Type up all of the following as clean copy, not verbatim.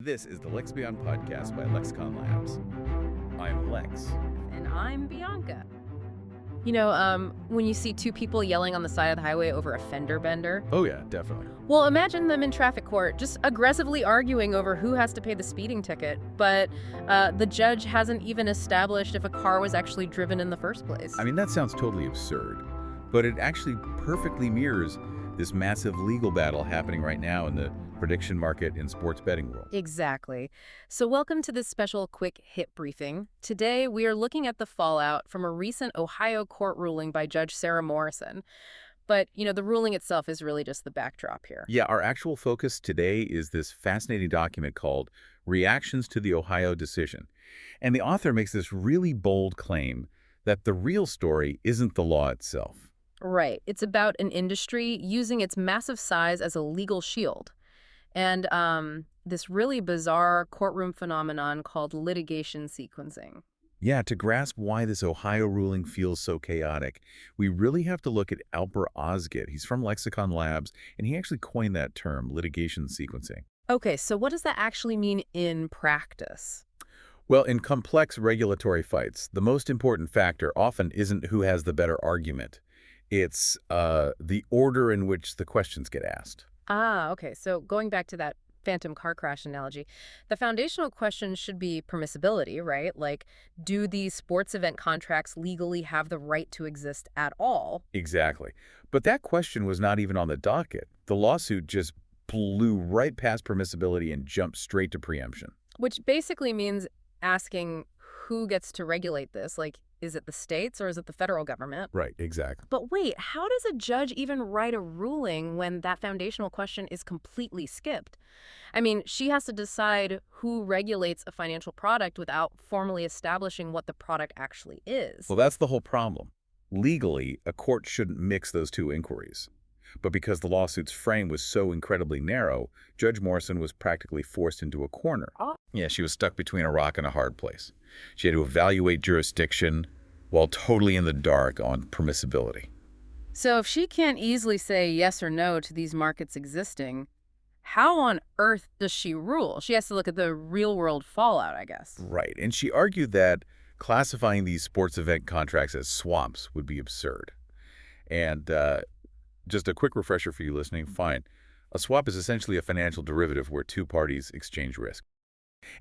This is the Lex Beyond podcast by Lexicon Labs. I'm Lex. And I'm Bianca. When you see two people yelling on the side of the highway over a fender bender, Oh yeah, definitely. well, imagine them in traffic court just aggressively arguing over who has to pay the speeding ticket, but the judge hasn't even established if a car was actually driven in the first place. I mean, that sounds totally absurd, but it actually perfectly mirrors this massive legal battle happening right now in the prediction market in sports betting world. Exactly. So welcome to this special quick hit briefing. Today, we are looking at the fallout from a recent Ohio court ruling by Judge Sarah Morrison. But, the ruling itself is really just the backdrop here. Yeah, our actual focus today is this fascinating document called Reactions to the Ohio Decision. And the author makes this really bold claim that the real story isn't the law itself. Right. It's about an industry using its massive size as a legal shield. And this really bizarre courtroom phenomenon called litigation sequencing. Yeah, to grasp why this Ohio ruling feels so chaotic, we really have to look at Alper Osgood. He's from Lexicon Labs, and he actually coined that term, litigation sequencing. Okay, so what does that actually mean in practice? Well, in complex regulatory fights, the most important factor often isn't who has the better argument. It's the order in which the questions get asked. Ah, okay. So going back to that phantom car crash analogy, the foundational question should be permissibility, right? Like, do these sports event contracts legally have the right to exist at all? Exactly. But that question was not even on the docket. The lawsuit just blew right past permissibility and jumped straight to preemption. Which basically means asking who gets to regulate this. Like, is it the states or is it the federal government? Right, exactly. But wait, how does a judge even write a ruling when that foundational question is completely skipped? I mean, she has to decide who regulates a financial product without formally establishing what the product actually is. Well, that's the whole problem. Legally, a court shouldn't mix those two inquiries. But because the lawsuit's frame was so incredibly narrow, Judge Morrison was practically forced into a corner. Oh. Yeah, she was stuck between a rock and a hard place. She had to evaluate jurisdiction while totally in the dark on permissibility. So if she can't easily say yes or no to these markets existing, how on earth does she rule? She has to look at the real-world fallout, I guess. Right, and she argued that classifying these sports event contracts as swaps would be absurd. And just a quick refresher for you listening, fine. A swap is essentially a financial derivative where two parties exchange risk.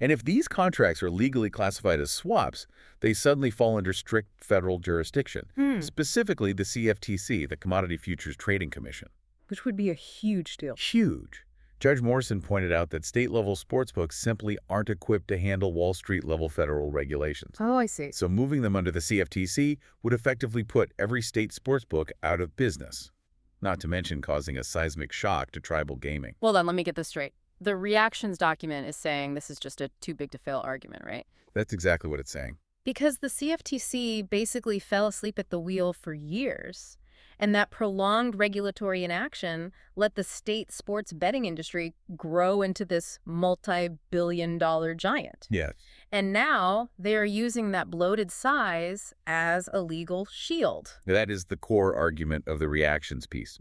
And if these contracts are legally classified as swaps, they suddenly fall under strict federal jurisdiction, specifically the CFTC, the Commodity Futures Trading Commission. Which would be a huge deal. Huge. Judge Morrison pointed out that state-level sportsbooks simply aren't equipped to handle Wall Street-level federal regulations. Oh, I see. So moving them under the CFTC would effectively put every state sportsbook out of business, not to mention causing a seismic shock to tribal gaming. Well, then, let me get this straight. The reactions document is saying this is just a too-big-to-fail argument, right? That's exactly what it's saying. Because the CFTC basically fell asleep at the wheel for years, and that prolonged regulatory inaction let the state sports betting industry grow into this multi-billion-dollar giant. Yeah. And now they are using that bloated size as a legal shield. That is the core argument of the reactions piece.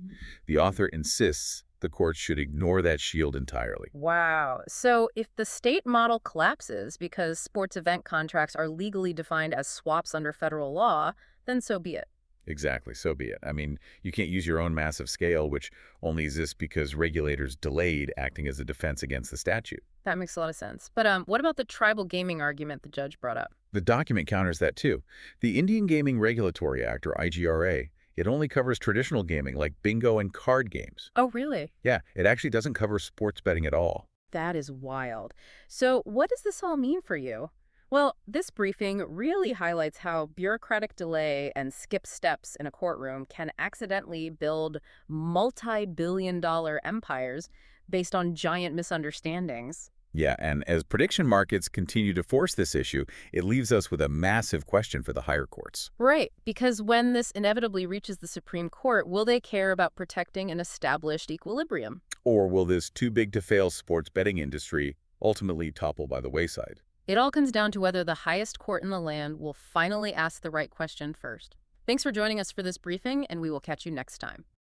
The author insists the courts should ignore that shield entirely. Wow. So if the state model collapses because sports event contracts are legally defined as swaps under federal law, then so be it. Exactly, so be it. I mean, you can't use your own massive scale, which only exists because regulators delayed acting as a defense against the statute. That makes a lot of sense. But what about the tribal gaming argument the judge brought up? The document counters that too. The Indian Gaming Regulatory Act, or IGRA, it only covers traditional gaming like bingo and card games. Oh, really? Yeah, it actually doesn't cover sports betting at all. That is wild. So what does this all mean for you? Well, this briefing really highlights how bureaucratic delay and skip steps in a courtroom can accidentally build multi-billion-dollar empires based on giant misunderstandings. Yeah, and as prediction markets continue to force this issue, it leaves us with a massive question for the higher courts. Right, because when this inevitably reaches the Supreme Court, will they care about protecting an established equilibrium? Or will this too-big-to-fail sports betting industry ultimately topple by the wayside? It all comes down to whether the highest court in the land will finally ask the right question first. Thanks for joining us for this briefing, and we will catch you next time.